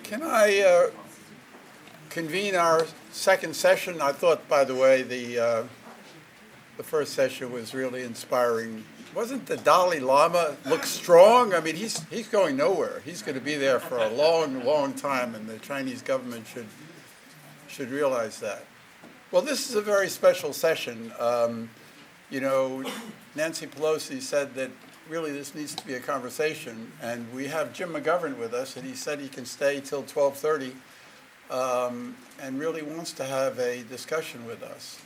Can I convene our second session? I thought, by the way, the first session was really inspiring. Wasn't the Dalai Lama look strong? I mean, he's going nowhere. He's going to be there for a long, long time, and the Chinese government should realize that. Well, this is a very special session. Nancy Pelosi said that really this needs to be a conversation, and we have Jim McGovern with us, and he said he can stay till 12:30, and really wants to have a discussion with us.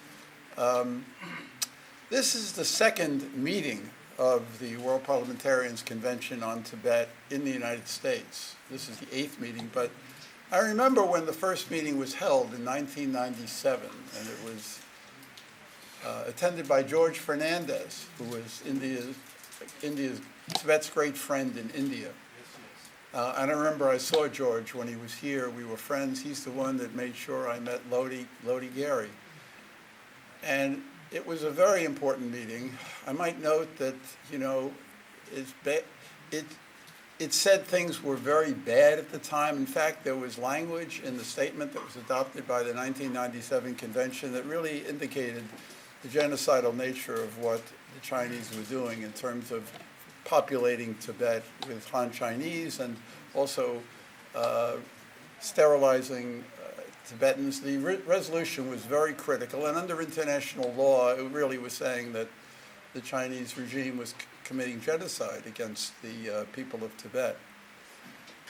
This is the second meeting of the World Parliamentarians Convention on Tibet in the United States. This is the 8th meeting, but I remember when the first meeting was held in 1997, and it was attended by George Fernandez, who was Tibet's great friend in India. And I remember I saw George when he was here. We were friends. He's the one that made sure I met Lodi Gary. And it was a very important meeting. I might note that, it said things were very bad at the time. In fact, there was language in the statement that was adopted by the 1997 convention that really indicated the genocidal nature of what the Chinese were doing in terms of populating Tibet with Han Chinese and also sterilizing Tibetans. The resolution was very critical, and under international law, it really was saying that the Chinese regime was committing genocide against the people of Tibet.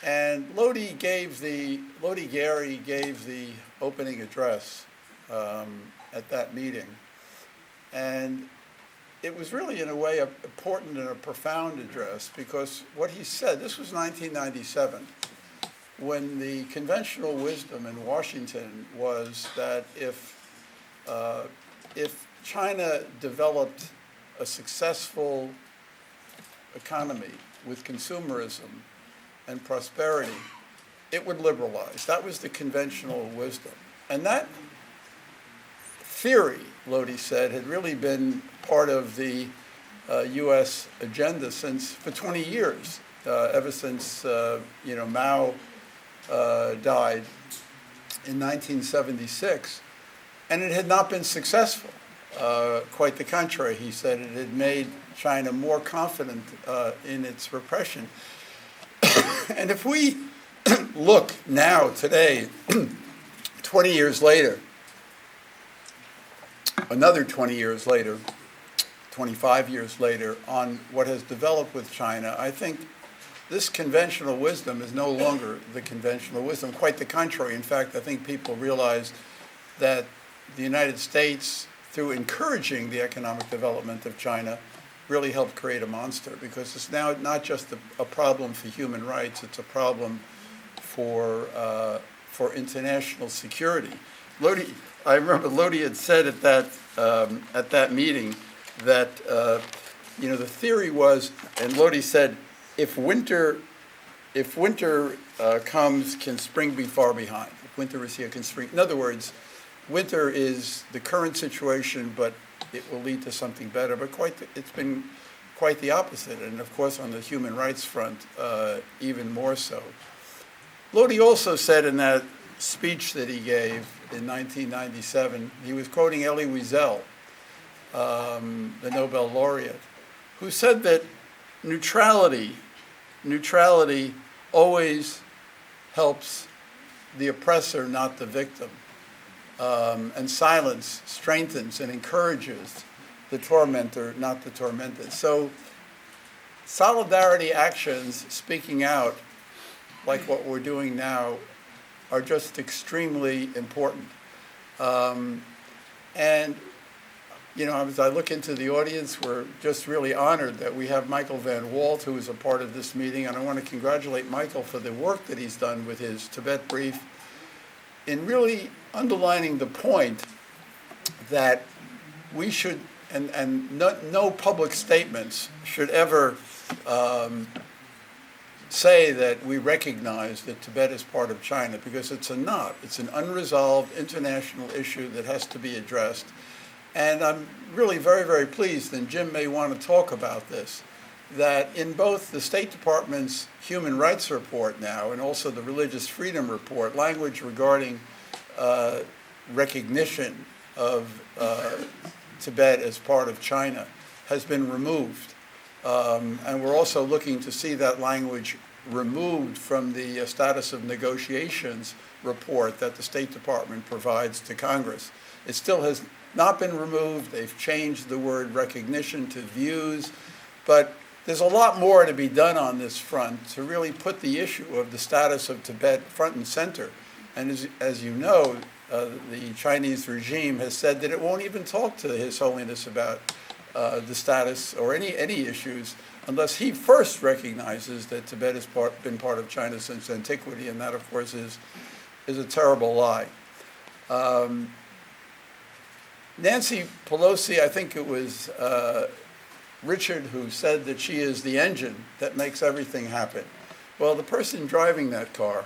And Lodi Gary gave the opening address at that meeting. And it was really, in a way, an important and a profound address, because what he said, this was 1997, when the conventional wisdom in Washington was that if China developed a successful economy with consumerism and prosperity, it would liberalize. That was the conventional wisdom. And that theory, Lodi said, had really been part of the U.S. agenda for 20 years, ever since Mao died in 1976, and it had not been successful. Quite the contrary, he said. It had made China more confident in its repression. And if we look now, today, 20 years later, another 20 years later, 25 years later, on what has developed with China, I think this conventional wisdom is no longer the conventional wisdom. Quite the contrary. In fact, I think people realize that the United States, through encouraging the economic development of China, really helped create a monster, because it's now not just a problem for human rights, it's a problem for international security. I remember Lodi had said at that meeting that the theory was, and Lodi said, if winter comes, can spring be far behind? If winter is here, can spring? In other words, winter is the current situation, but it will lead to something better. But it's been quite the opposite, and of course on the human rights front, even more so. Lodi also said in that speech that he gave in 1997, he was quoting Elie Wiesel, the Nobel laureate, who said that neutrality always helps the oppressor, not the victim. And silence strengthens and encourages the tormentor, not the tormented. So solidarity actions, speaking out, like what we're doing now, are just extremely important. As I look into the audience, we're just really honored that we have Michael Van Walt, who is a part of this meeting, and I want to congratulate Michael for the work that he's done with his Tibet brief in really underlining the point that we should, and no public statements should ever say that we recognize that Tibet is part of China, because it's not. It's an unresolved international issue that has to be addressed. And I'm really very, very pleased, and Jim may want to talk about this, that in both the State Department's Human Rights Report now and also the Religious Freedom Report, language regarding recognition of Tibet as part of China has been removed. And we're also looking to see that language removed from the status of negotiations report that the State Department provides to Congress. It still has not been removed. They've changed the word recognition to views, but there's a lot more to be done on this front to really put the issue of the status of Tibet front and center. And as you know, the Chinese regime has said that it won't even talk to His Holiness about the status or any issues unless he first recognizes that Tibet has been part of China since antiquity, and that, of course, is a terrible lie. Nancy Pelosi, I think it was Richard who said that she is the engine that makes everything happen. Well, the person driving that car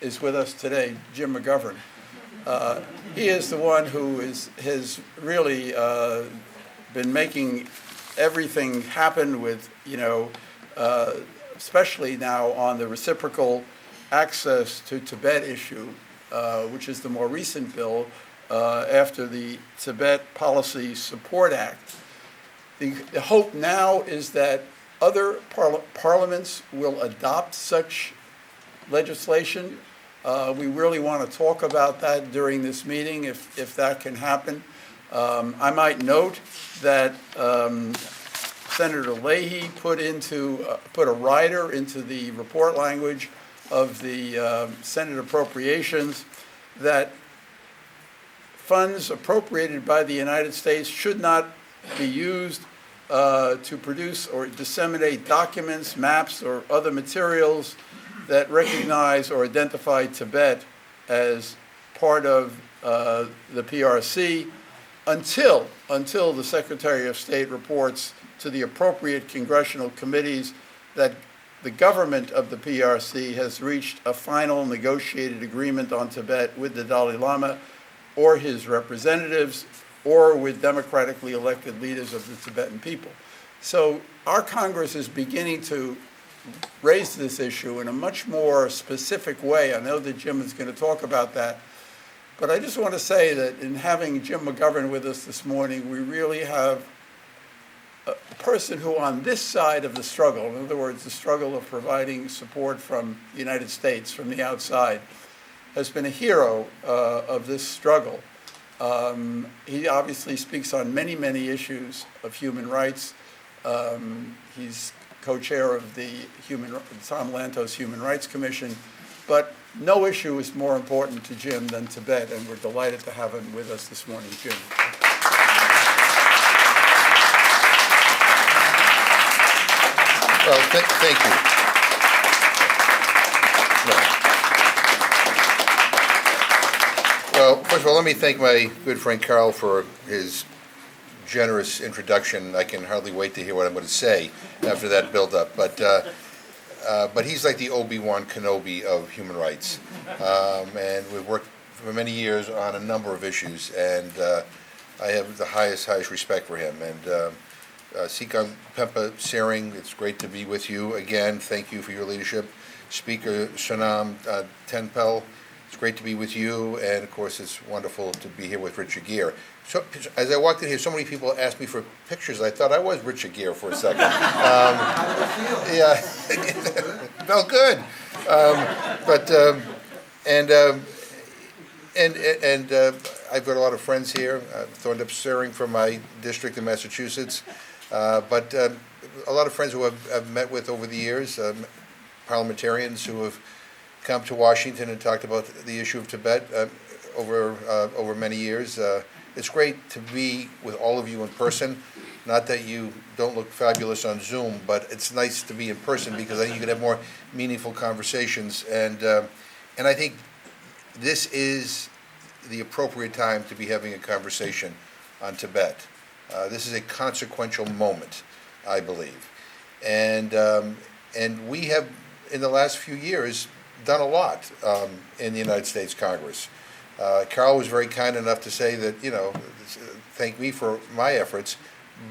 is with us today, Jim McGovern. He is the one who has really been making everything happen with, especially now on the reciprocal access to Tibet issue, which is the more recent bill after the Tibet Policy Support Act. The hope now is that other parliaments will adopt such legislation. We really want to talk about that during this meeting, if that can happen. I might note that Senator Leahy put a rider into the report language of the Senate appropriations that funds appropriated by the United States should not be used to produce or disseminate documents, maps, or other materials that recognize or identify Tibet as part of the PRC until the Secretary of State reports to the appropriate congressional committees that the government of the PRC has reached a final negotiated agreement on Tibet with the Dalai Lama or his representatives, or with democratically elected leaders of the Tibetan people. So our Congress is beginning to raise this issue in a much more specific way. I know that Jim is going to talk about that, but I just want to say that in having Jim McGovern with us this morning, we really have a person who on this side of the struggle, in other words, the struggle of providing support from the United States, from the outside, has been a hero of this struggle. He obviously speaks on many, many issues of human rights. He's co-chair of the Tom Lantos Human Rights Commission, but no issue is more important to Jim than Tibet, and we're delighted to have him with us this morning. Jim. Well, thank you. Well, first of all, let me thank my good friend Carl for his generous introduction. I can hardly wait to hear what I'm going to say after that build-up. But he's like the Obi-Wan Kenobi of human rights. And we've worked for many years on a number of issues, and I have the highest respect for him. And Sikang Pempa Sering, it's great to be with you again. Thank you for your leadership. Speaker Sonam Tenpel, it's great to be with you. And of course, it's wonderful to be here with Richard Gere. So, as I walked in here, so many people asked me for pictures. I thought I was Richard Gere for a second. How did it feel? Yeah, felt good. I've got a lot of friends here. Thorndup Sering from my district in Massachusetts, but a lot of friends who I've met with over the years, parliamentarians who have come to Washington and talked about the issue of Tibet over many years. It's great to be with all of you in person. Not that you don't look fabulous on Zoom, but it's nice to be in person because I think you can have more meaningful conversations. And I think this is the appropriate time to be having a conversation on Tibet. This is a consequential moment, I believe. And we have, in the last few years, done a lot in the United States Congress. Carl was very kind enough to say that, thank me for my efforts,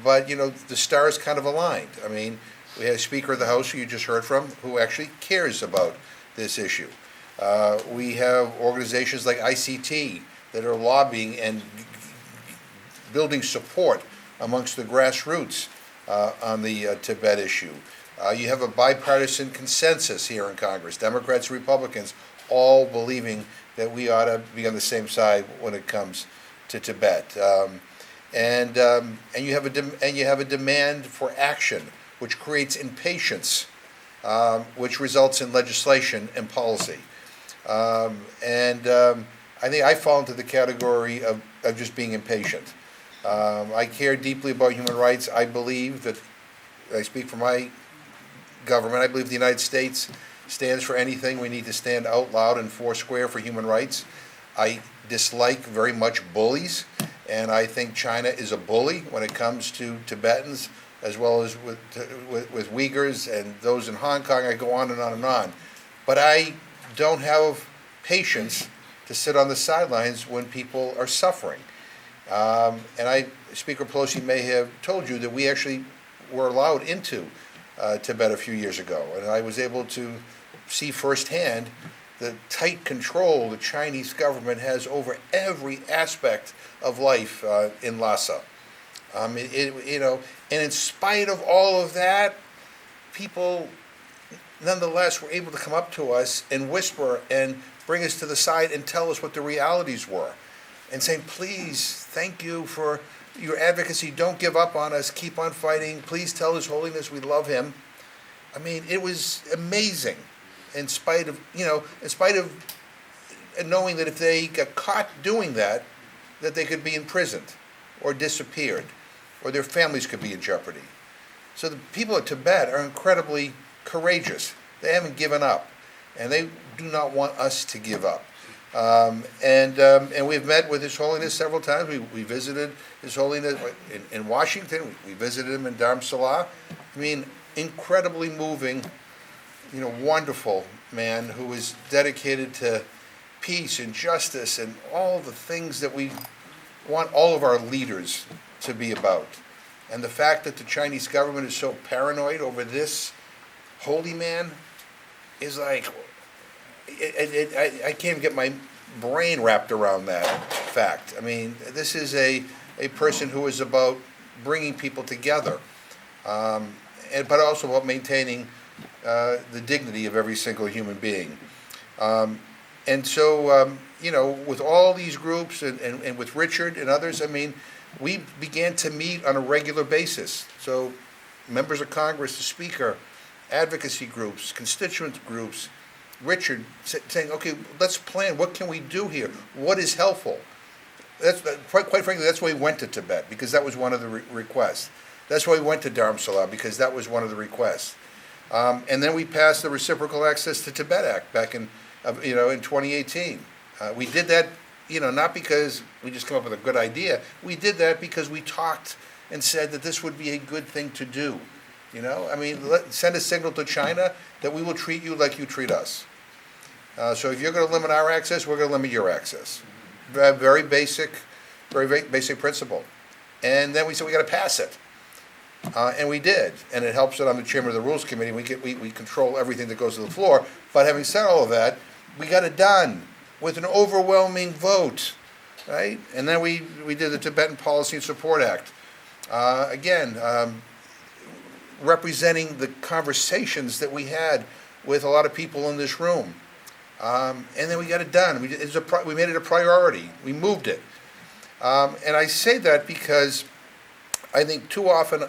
but, the stars kind of aligned. I mean, we had a Speaker of the House who you just heard from who actually cares about this issue. We have organizations like ICT that are lobbying and building support amongst the grassroots on the Tibet issue. You have a bipartisan consensus here in Congress, Democrats, Republicans, all believing that we ought to be on the same side when it comes to Tibet. And you have a demand for action, which creates impatience, which results in legislation and policy. I think I fall into the category of just being impatient. I care deeply about human rights. I believe that, I speak for my government, I believe the United States stands for anything. We need to stand out loud and foursquare for human rights. I dislike very much bullies, and I think China is a bully when it comes to Tibetans, as well as with Uyghurs and those in Hong Kong. I go on and on and on. But I don't have patience to sit on the sidelines when people are suffering. Speaker Pelosi may have told you that we actually were allowed into Tibet a few years ago, and I was able to see firsthand the tight control the Chinese government has over every aspect of life in Lhasa. And in spite of all of that, people nonetheless were able to come up to us and whisper and bring us to the side and tell us what the realities were, and saying, please, thank you for your advocacy, don't give up on us, keep on fighting, please tell His Holiness we love him. I mean, it was amazing, in spite of knowing that if they got caught doing that they could be imprisoned or disappeared, or their families could be in jeopardy. So the people of Tibet are incredibly courageous. They haven't given up, and they do not want us to give up. And we've met with His Holiness several times. We visited His Holiness in Washington. We visited him in Dharamsala. I mean, incredibly moving, wonderful man who is dedicated to peace and justice and all the things that we want all of our leaders to be about. And the fact that the Chinese government is so paranoid over this holy man is like, I can't even get my brain wrapped around that fact. I mean, this is a person who is about bringing people together, but also about maintaining the dignity of every single human being. And so, with all these groups and with Richard and others, I mean, we began to meet on a regular basis. So members of Congress, the Speaker, advocacy groups, constituent groups, Richard saying, okay, let's plan. What can we do here? What is helpful? That's quite frankly, that's why we went to Tibet, because that was one of the requests. That's why we went to Dharamsala, because that was one of the requests. And then we passed the Reciprocal Access to Tibet Act back in 2018. We did that, not because we just came up with a good idea. We did that because we talked and said that this would be a good thing to do. Send a signal to China that we will treat you like you treat us. So if you're going to limit our access, we're going to limit your access. Very basic principle. And then we said we got to pass it, and we did. And it helps that I'm the chairman of the Rules Committee. We control everything that goes to the floor. But having said all of that, we got it done with an overwhelming vote, right? And then we did the Tibetan Policy and Support Act. Representing the conversations that we had with a lot of people in this room. And then we got it done. We made it a priority. We moved it. And I say that because I think too often,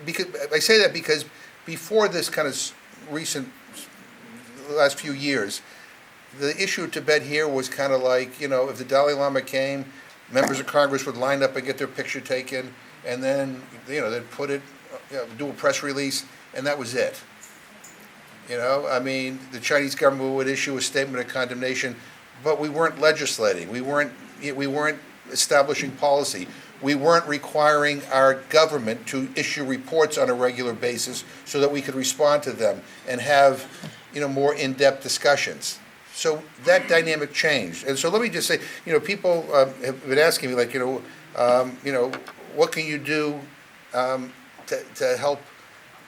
because before this kind of recent, last few years, the issue of Tibet here was kind of like, if the Dalai Lama came, members of Congress would line up and get their picture taken, and then, they'd put it, do a press release, and that was it. The Chinese government would issue a statement of condemnation, but we weren't legislating. We weren't establishing policy. We weren't requiring our government to issue reports on a regular basis so that we could respond to them and have, more in-depth discussions. So that dynamic changed. And so let me just say, people have been asking me, what can you do to help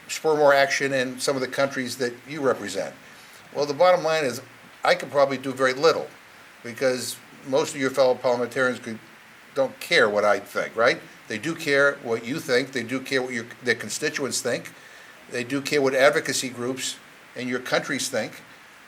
spur more action in some of the countries that you represent? Well, the bottom line is, I could probably do very little, because most of your fellow parliamentarians don't care what I think, right? They do care what you think, they do care what their constituents think, they do care what advocacy groups in your countries think,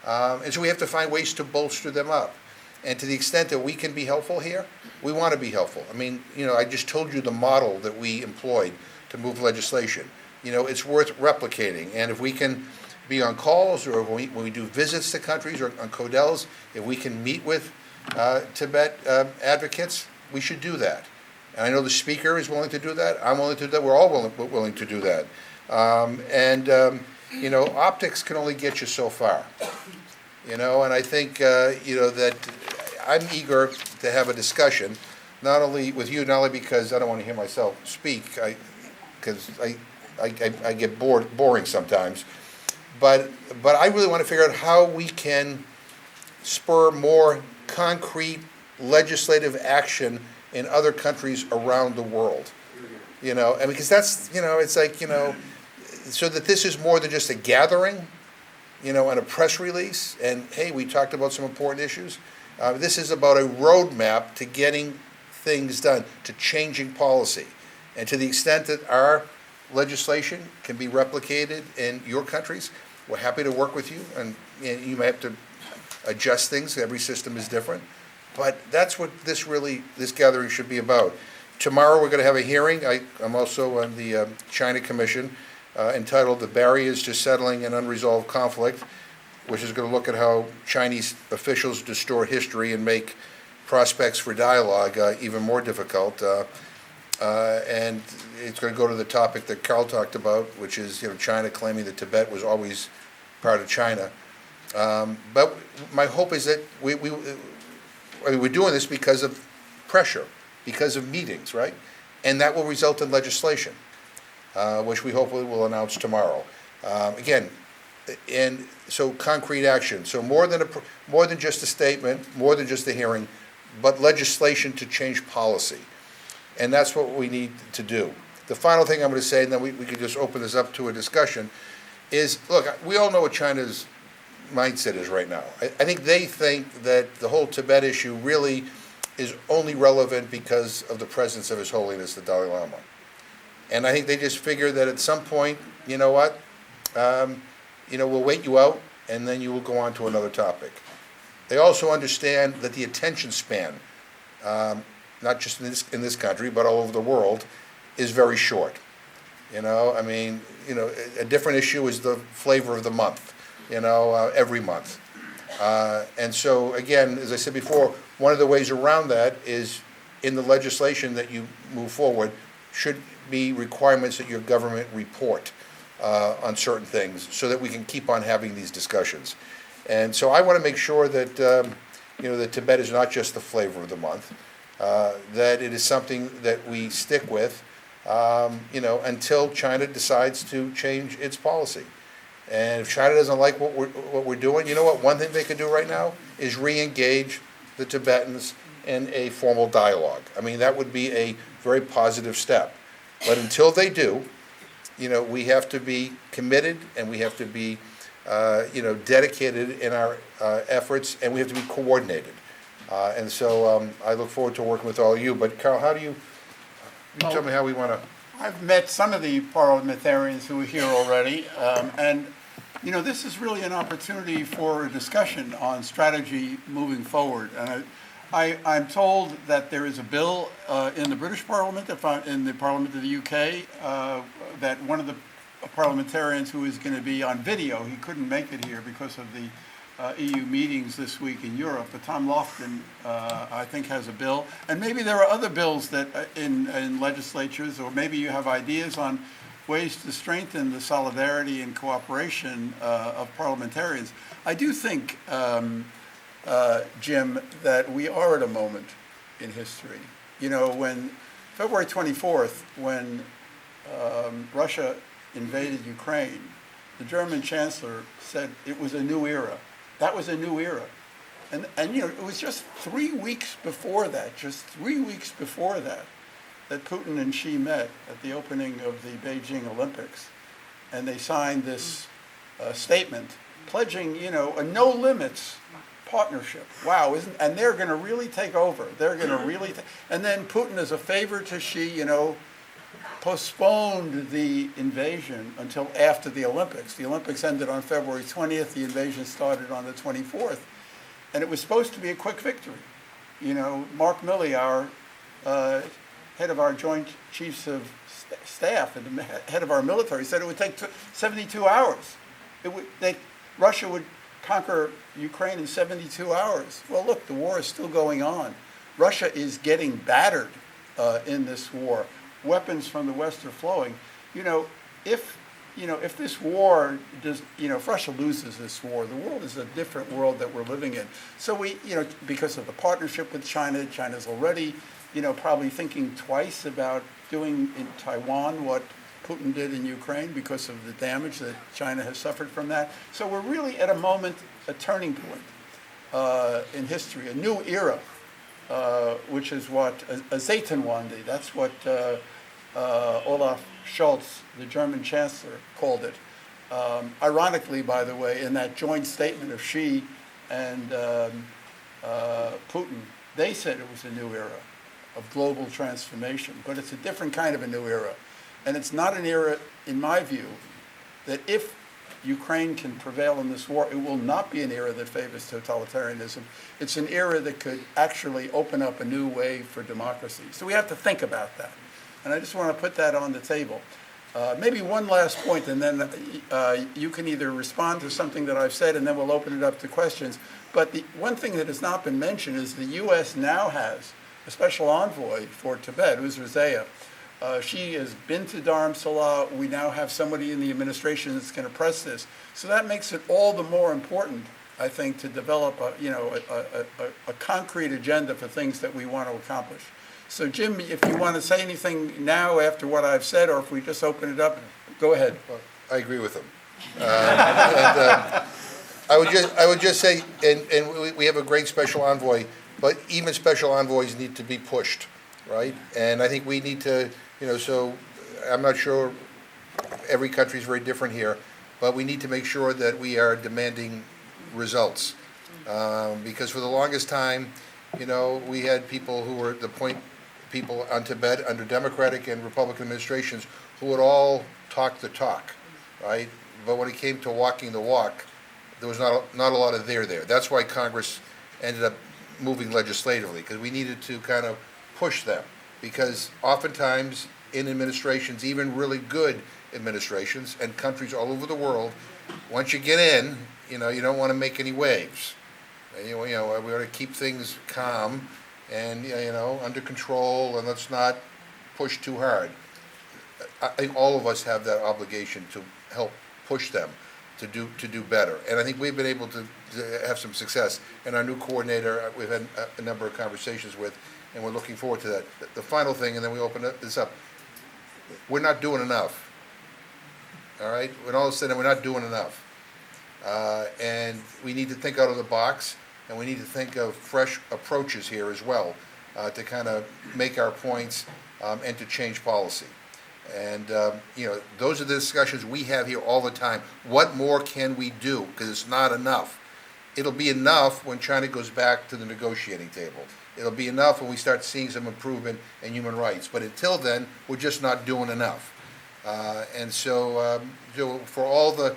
and so we have to find ways to bolster them up. And to the extent that we can be helpful here, we want to be helpful. I mean, I just told you the model that we employed to move legislation. It's worth replicating, and if we can be on calls, or when we do visits to countries, or on CODELs, if we can meet with Tibet advocates, we should do that. And I know the speaker is willing to do that, I'm willing to do that, we're all willing to do that. Optics can only get you so far. And I think, that I'm eager to have a discussion, not only with you, not only because I don't want to hear myself speak, because I get boring sometimes, but I really want to figure out how we can spur more concrete legislative action in other countries around the world. And because that's, it's like, so that this is more than just a gathering, and a press release, and hey, we talked about some important issues. This is about a roadmap to getting things done, to changing policy. And to the extent that our legislation can be replicated in your countries, we're happy to work with you, and you may have to adjust things, every system is different. But that's what this gathering should be about. Tomorrow, we're going to have a hearing. I'm also on the China Commission, entitled "The Barriers to Settling an Unresolved Conflict," which is going to look at how Chinese officials distort history and make prospects for dialogue even more difficult. And it's going to go to the topic that Carl talked about, which is China claiming that Tibet was always part of China. But my hope is that we're doing this because of pressure, because of meetings, right? And that will result in legislation, which we hopefully will announce tomorrow. Again, and so concrete action. So more than just a statement, more than just a hearing, but legislation to change policy. And that's what we need to do. The final thing I'm going to say, and then we could just open this up to a discussion, is, look, we all know what China's mindset is right now. I think they think that the whole Tibet issue really is only relevant because of the presence of His Holiness the Dalai Lama. And I think they just figure that at some point, you know what, we'll wait you out, and then you will go on to another topic. They also understand that the attention span, not just in this country, but all over the world, is very short. A different issue is the flavor of the month, every month. And so, again, as I said before, one of the ways around that is in the legislation that you move forward should be requirements that your government report on certain things so that we can keep on having these discussions. And so I want to make sure that, that Tibet is not just the flavor of the month, that it is something that we stick with, until China decides to change its policy. And if China doesn't like what we're doing, you know what? One thing they could do right now is re-engage the Tibetans in a formal dialogue. I mean, that would be a very positive step. But until they do, we have to be committed, and we have to be, dedicated in our efforts, and we have to be coordinated. And so I look forward to working with all of you. But Carl, how do you tell me how we want to? I've met some of the parliamentarians who are here already, and this is really an opportunity for a discussion on strategy moving forward. And I'm told that there is a bill in the British Parliament, in the Parliament of the UK, that one of the parliamentarians who is going to be on video, he couldn't make it here because of the EU meetings this week in Europe, but Tom Lofton, I think, has a bill. And maybe there are other bills that in legislatures, or maybe you have ideas on ways to strengthen the solidarity and cooperation of parliamentarians. I do think, Jim, that we are at a moment in history. When February 24th, when Russia invaded Ukraine, the German chancellor said it was a new era. That was a new era. And it was just 3 weeks before that, that Putin and Xi met at the opening of the Beijing Olympics, and they signed this statement pledging, a no limits partnership. Wow, and they're going to really take over. They're going to really, and then Putin, as a favor to Xi, postponed the invasion until after the Olympics. The Olympics ended on February 20th. The invasion started on the 24th, and it was supposed to be a quick victory. Mark Milley, our head of our Joint Chiefs of Staff and the head of our military, said it would take 72 hours. Russia would conquer Ukraine in 72 hours. Well, look, the war is still going on. Russia is getting battered in this war. Weapons from the West are flowing. If this war does, if Russia loses this war, the world is a different world that we're living in. So because of the partnership with China, China's already, probably thinking twice about doing in Taiwan what Putin did in Ukraine because of the damage that China has suffered from that. So we're really at a moment, a turning point in history, a new era, which is what a Zeitenwende, that's what Olaf Scholz, the German chancellor, called it. Ironically, by the way, in that joint statement of Xi and Putin, they said it was a new era of global transformation, but it's a different kind of a new era. And it's not an era, in my view, that if Ukraine can prevail in this war, it will not be an era that favors totalitarianism. It's an era that could actually open up a new way for democracy. So we have to think about that. And I just want to put that on the table. Maybe one last point, and then you can either respond to something that I've said, and then we'll open it up to questions. But the one thing that has not been mentioned is the U.S. now has a special envoy for Tibet, Uzra. She has been to Dharamsala. We now have somebody in the administration that's going to press this. So that makes it all the more important, I think, to develop a concrete agenda for things that we want to accomplish. So Jim, if you want to say anything now after what I've said, or if we just open it up, go ahead. Well, I agree with him. I would just say, and we have a great special envoy, but even special envoys need to be pushed, right? And I think we need to, so I'm not sure, every country is very different here, but we need to make sure that we are demanding results. Because for the longest time, we had people who were people on Tibet under Democratic and Republican administrations who would all talk the talk, right? But when it came to walking the walk, there was not a lot of there. That's why Congress ended up moving legislatively, because we needed to kind of push them. Because oftentimes in administrations, even really good administrations and countries all over the world, once you get in, you don't want to make any waves. We want to keep things calm and under control, and let's not push too hard. I think all of us have that obligation to help push them to do better, and I think we've been able to have some success. And our new coordinator, we've had a number of conversations with, and we're looking forward to that. The final thing, and then we open this up. We're not doing enough. All right, when all is said, we're not doing enough, and we need to think out of the box. And we need to think of fresh approaches here as well to kind of make our points and to change policy. And, those are the discussions we have here all the time. What more can we do? Because it's not enough. It'll be enough when China goes back to the negotiating table. It'll be enough when we start seeing some improvement in human rights. But until then, we're just not doing enough. So for all the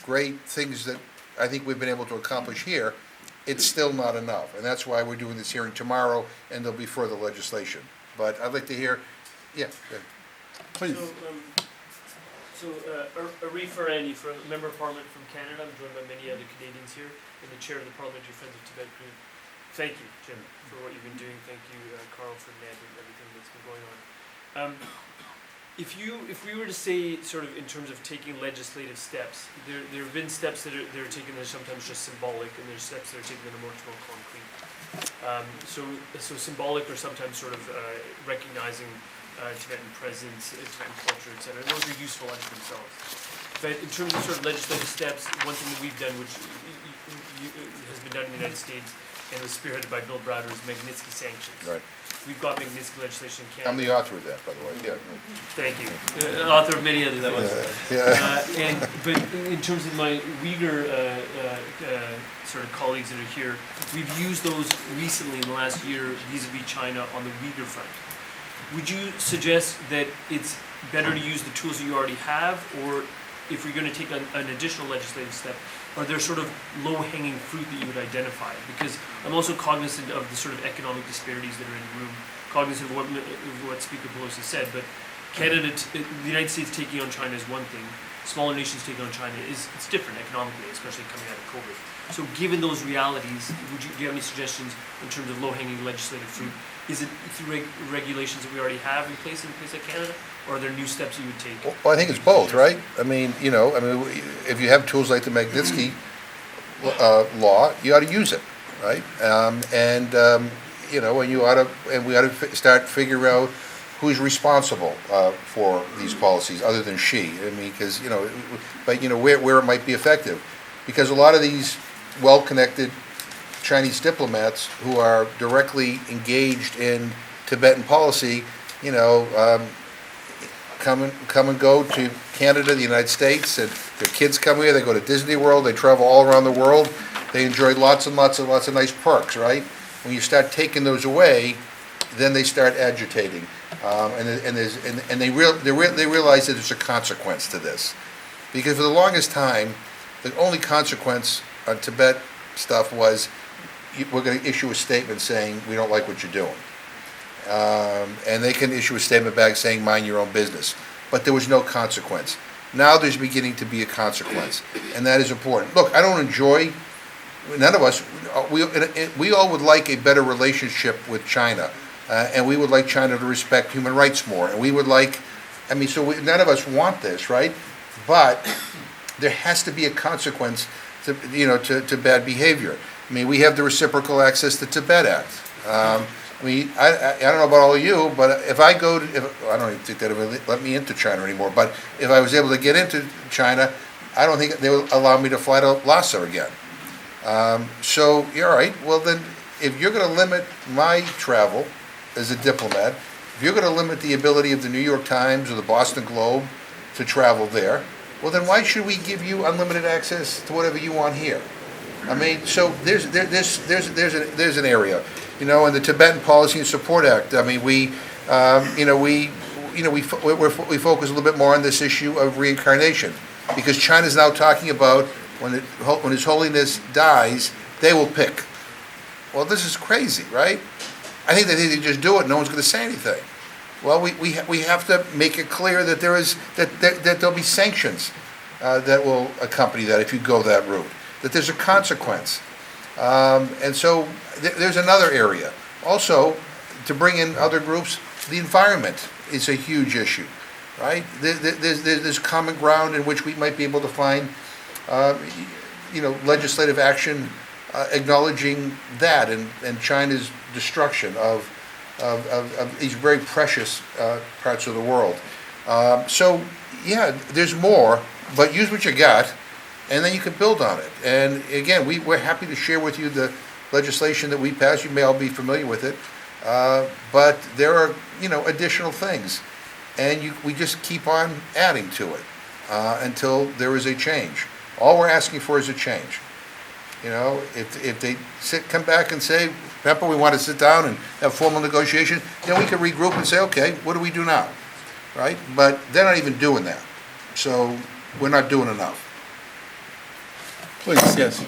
great things that I think we've been able to accomplish here, it's still not enough, and that's why we're doing this hearing tomorrow, and there'll be further legislation. But I'd like to hear, yeah, go ahead. Please. Arif Arani, from Member of Parliament from Canada. I'm joined by many other Canadians here, and the chair of the Parliamentary Friends of Tibet group. Thank you, Jim, for what you've been doing. Thank you, Carl, for managing everything that's been going on. If we were to say, sort of in terms of taking legislative steps, there have been steps that are taken that are sometimes just symbolic, and there's steps that are taken that are much more concrete. So symbolic, or sometimes sort of recognizing Tibetan presence, Tibetan culture, etc. Those are useful unto themselves. But in terms of sort of legislative steps, one thing that we've done, which has been done in the United States and was spearheaded by Bill Browder, is Magnitsky sanctions. Right. we've got Magnitsky legislation in I'm Canada. the author of that, by the way, yeah. Thank you. Author of many others. Yeah. But in terms of my Uyghur sort of colleagues that are here, we've used those recently in the last year vis-a-vis China on the Uyghur front. Would you suggest that it's better to use the tools that you already have, or if we're going to take an additional legislative step, are there sort of low-hanging fruit that you would identify? Because I'm also cognizant of the sort of economic disparities that are in the room, cognizant of what Speaker Pelosi said, but Canada, the United States taking on China is one thing, smaller nations taking on China it's different economically, especially coming out of COVID. So given those realities, do you have any suggestions in terms of low-hanging legislative fruit? Is it through regulations that we already have in place like Canada, or are there new steps you would take? Well, I think it's both, right? I mean, if you have tools like the Magnitsky law, you ought to use it, right? And we ought to start figuring out who's responsible for these policies, other than Xi. I mean, because where it might be effective, because a lot of these well-connected Chinese diplomats who are directly engaged in Tibetan policy, come and go to Canada, the United States, and their kids come here, they go to Disney World, they travel all around the world, they enjoy lots and lots of nice perks, right? When you start taking those away, then they start agitating, and they realize that there's a consequence to this, because for the longest time, the only consequence on Tibet stuff was we're going to issue a statement saying we don't like what you're doing. And they can issue a statement back saying mind your own business. But there was no consequence. Now there's beginning to be a consequence, and that is important. Look, I don't enjoy, none of us, we all would like a better relationship with China, and we would like China to respect human rights more, and we would like, none of us want this, right? But there has to be a consequence to bad behavior. I mean, we have the Reciprocal Access to Tibet Act. I don't know about all of you, but if I go to, I don't even think that it would let me into China anymore, but if I was able to get into China, I don't think they would allow me to fly to Lhasa again. So, you're all right, well then, if you're going to limit my travel as a diplomat, if you're going to limit the ability of the New York Times or the Boston Globe to travel there, well then why should we give you unlimited access to whatever you want here? I mean, so there's an area, in the Tibetan Policy and Support Act. I mean, we focus a little bit more on this issue of reincarnation, because China's now talking about when His Holiness dies, they will pick. Well, this is crazy, right? I think they just do it. No one's going to say anything. Well, we have to make it clear that that there'll be sanctions that will accompany that if you go that route. That there's a consequence. And so there's another area. Also, to bring in other groups, the environment is a huge issue, right? There's common ground in which we might be able to find, legislative action acknowledging that and China's destruction of these very precious parts of the world. So, yeah, there's more, but use what you got, and then you can build on it. And again, we're happy to share with you the legislation that we passed. You may all be familiar with it, but there are additional things, and we just keep on adding to it until there is a change. All we're asking for is a change. If they come back and say, Pepper, we want to sit down and have formal negotiation, then we can regroup and say, okay, what do we do now, right? But they're not even doing that, so we're not doing enough. Please, yes.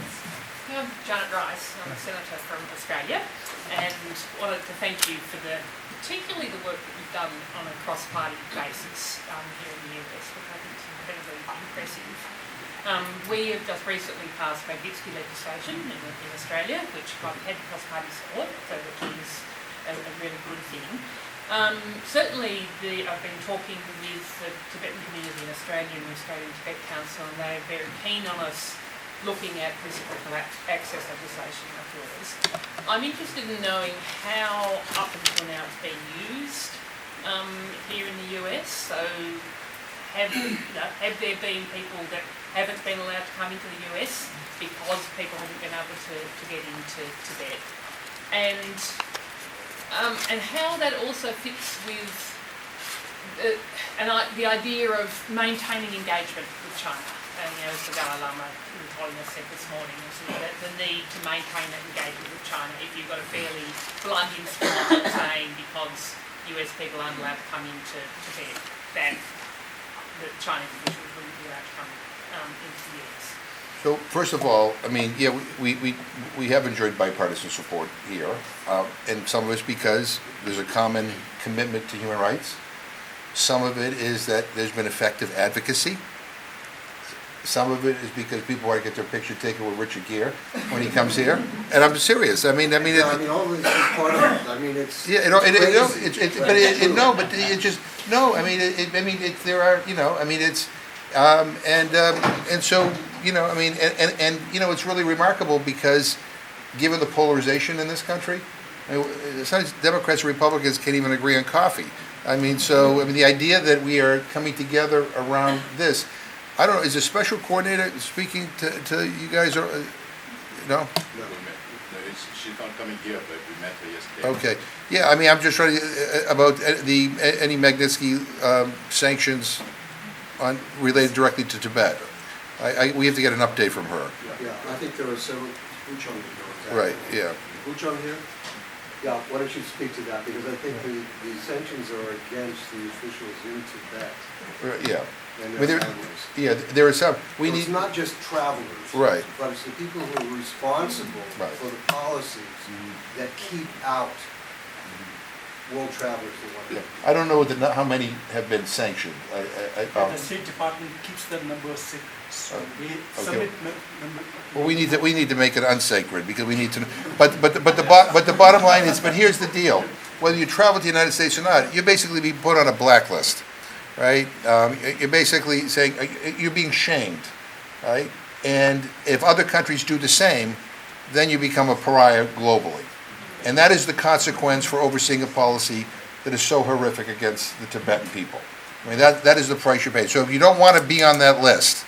I'm Janet Rice. I'm a senator from Australia, and wanted to thank you for particularly the work that you've done on a cross-party basis here in the US, which I think is incredibly impressive. We have just recently passed Magnitsky legislation in Australia, which had cross-party support, so which is a really good thing. Certainly, I've been talking with the Tibetan community in Australia and the Australian Tibet Council, and they're very keen on us looking at reciprocal access legislation like yours. I'm interested in knowing how up until now it's been used here in the US. So have there been people that haven't been allowed to come into the US because people haven't been able to get into Tibet? And and how that also fits with the idea of maintaining engagement with China. And, as the Dalai Lama His Holiness said this morning, the need to maintain that engagement with China if you've got a fairly blunt instrument saying because US people aren't allowed to come into Tibet, that Chinese officials wouldn't be allowed to come into the US. So first of all, I mean, yeah, we have enjoyed bipartisan support here, and some of it's because there's a common commitment to human rights. Some of it is that there's been effective advocacy. Some of it is because people want to get their picture taken with Richard Gere when he comes here, and I'm serious. I mean, all this is part of it. I mean, it's yeah, there are, I mean, it's, and so, I mean, and it's really remarkable because given the polarization in this country, sometimes Democrats and Republicans can't even agree on coffee. I mean, so, the idea that we are coming together around this, I don't know, is a special coordinator speaking to you guys, or, no? No, she's not coming here, but we met her yesterday. Okay, yeah, I mean, I'm just trying to, about any Magnitsky sanctions related directly to Tibet. We have to get an update from her. yeah. I think there are several. Buchon would know exactly. Right, yeah. Buchon here. Yeah, why don't you speak to that, because I think the sanctions are against the officials in Tibet Yeah. and But their there- families. Yeah, there are some, we So it's need, not just travelers. Right. But it's the people who are responsible Right. for the policies that keep out world travelers who want to. I don't know how many have been sanctioned. The State Department keeps the numbers secret, so they submit number. Well, we need to make it unsacred because we need to. But the bottom line is. But here's the deal: whether you travel to the United States or not, you're basically being put on a blacklist, right? You're basically saying you're being shamed, right? And if other countries do the same, then you become a pariah globally, and that is the consequence for overseeing a policy that is so horrific against the Tibetan people. I mean, that is the price you pay. So if you don't want to be on that list,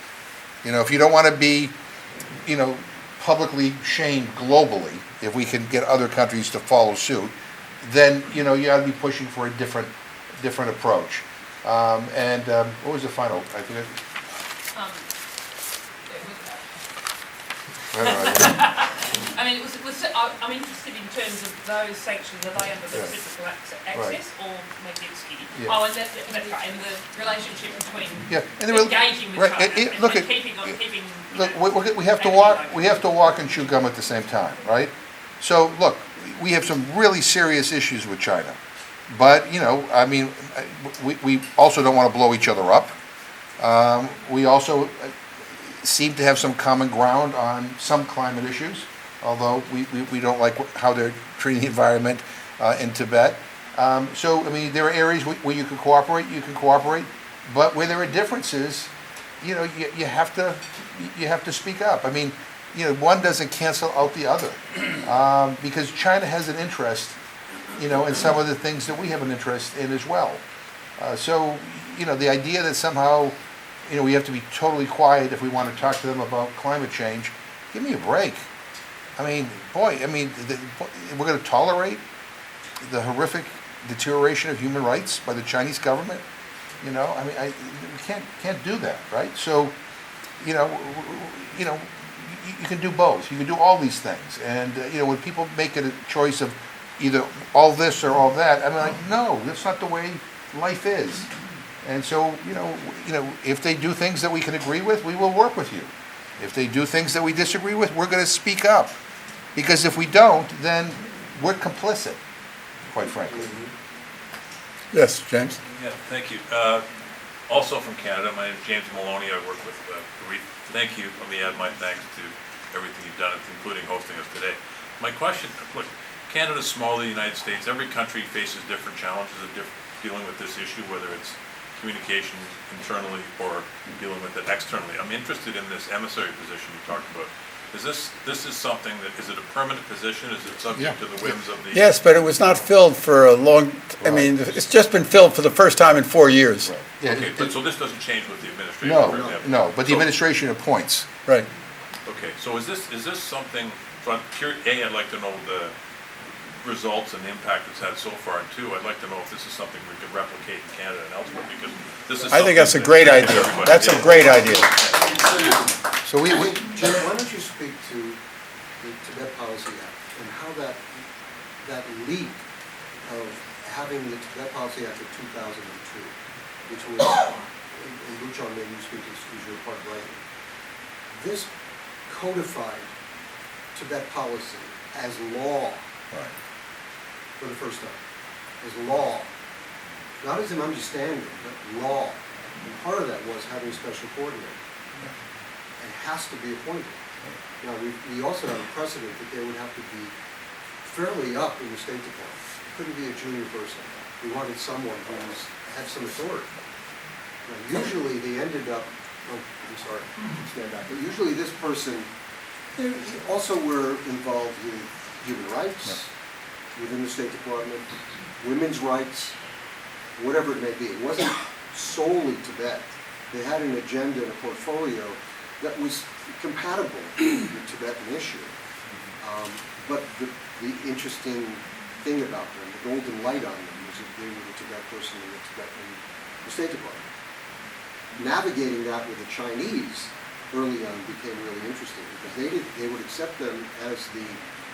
if you don't want to be, publicly shamed globally, if we can get other countries to follow suit, then, you ought to be pushing for a different approach. What was the final? I think I don't know. I mean, I'm interested in terms of those sanctions, are they under the reciprocal access or Magnitsky? Yeah. Oh, and that's right, and the relationship between Yeah, and engaging with right, China look and at- keeping. Look, we have to walk and chew gum at the same time, right? So, look, we have some really serious issues with China, but we also don't want to blow each other up. We also seem to have some common ground on some climate issues, although we don't like how they're treating the environment in Tibet. There are areas where you can cooperate, but where there are differences, you have to speak up. I mean, one doesn't cancel out the other, because China has an interest, in some of the things that we have an interest in as well. The idea that somehow, we have to be totally quiet if we want to talk to them about climate change, give me a break. I mean, boy, we're going to tolerate the horrific deterioration of human rights by the Chinese government? We can't do that, right? So, you can do both. You can do all these things. And, when people make it a choice of either all this or all that, I'm like, no, that's not the way life is. And so, if they do things that we can agree with, we will work with you. If they do things that we disagree with, we're going to speak up. Because if we don't, then we're complicit, quite frankly. Yes, James? Yeah, thank you. Also from Canada, my name is James Maloney. I work with REIT. Thank you. Let me add my thanks to everything you've done, including hosting us today. My question, look, Canada's smaller than the United States. Every country faces different challenges of dealing with this issue, whether it's communication internally or dealing with it externally. I'm interested in this emissary position you talked about. Is this is something that, is it a permanent position? Is it subject to the whims of the? Yes, but it was not filled for a long, it's just been filled for the first time in 4 years. Right. Yeah, Okay, but so this doesn't change with the administration, No, for example? no, but the So- administration appoints. Right. Okay, so is this something, so I'd like to know results and the impact it's had so far, and two, I'd like to know if this is something we could replicate in Canada and elsewhere, because this is. I think that's a something great that idea. everybody- That's a great idea. So we, Jim, why don't you speak to the Tibet Policy Act and how that leap of having the Tibet Policy Act of 2002, which was, and Luchon, maybe you speak, excuse your part right, this codified Tibet policy as law right. for the first time, as law, not as an understanding, but law. And part of that was having a special coordinator. And has to be appointed. Now, we also have a precedent that they would have to be fairly up in the State Department. It couldn't be a junior person. We wanted someone who had some authority. Now, usually they ended up, oh, I'm sorry, stand back, but usually this person, they also were involved in human rights, within the State Department, women's rights, whatever it may be. It wasn't solely Tibet. They had an agenda and a portfolio that was compatible with the Tibetan issue. But the interesting thing about them, the golden light on them, was that they were the Tibet person in the State Department. Navigating that with the Chinese early on became really interesting because they would accept them as the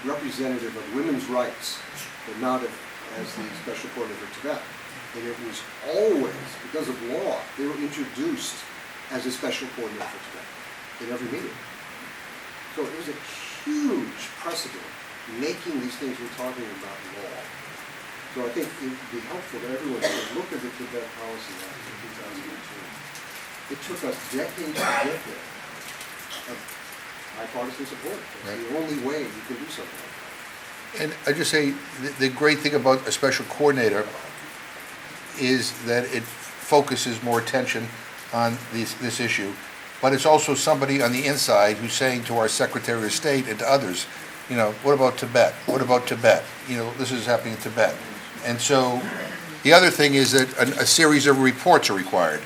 representative of women's rights, but not as the special coordinator for Tibet. And it was always, because of law, they were introduced as a special coordinator for Tibet in every meeting. So it was a huge precedent making these things we're talking about law. So I think it would be helpful to everyone to look at the Tibet Policy Act of 2002. It took us decades to get there of bipartisan support. It's the only way you can do something like that. And I just say, the great thing about a special coordinator is that it focuses more attention on this issue, but it's also somebody on the inside who's saying to our Secretary of State and to others, you know, what about Tibet? What about Tibet? You know, this is happening in Tibet. And so, the other thing is that a series of reports are required.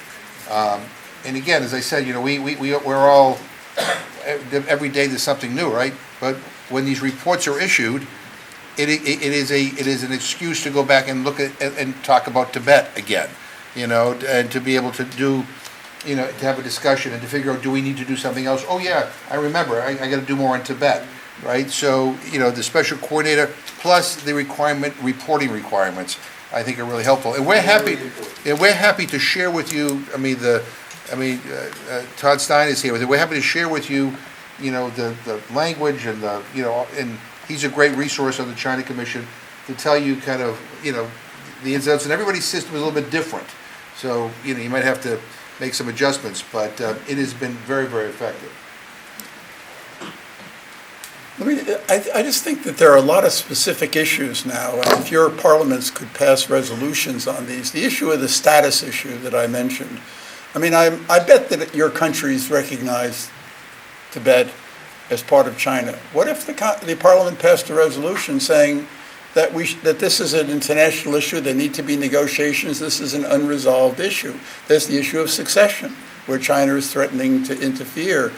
And again, as I said, you know, we're all, every day there's something new, right? But when these reports are issued, it is an excuse to go back and look at and talk about Tibet again, you know, and to be able to do, you know, to have a discussion and to figure out, do we need to do something else? Oh yeah, I remember, I got to do more in Tibet, right? So, you know, the special coordinator plus the reporting requirements, I think are really helpful. And we're happy to share with you. Todd Stein is here with it. We're happy to share with you, you know, the language and the, you know, and he's a great resource on the China Commission to tell you kind of, you know, the ins and outs. And everybody's system is a little bit different. So, you know, you might have to make some adjustments, but it has been very, very effective. I just think that there are a lot of specific issues now, and if your parliaments could pass resolutions on these, the issue of the status issue that I mentioned, I mean, I bet that your countries recognize Tibet as part of China. What if the parliament passed a resolution saying that this is an international issue, there need to be negotiations, this is an unresolved issue. There's the issue of succession, where China is threatening to interfere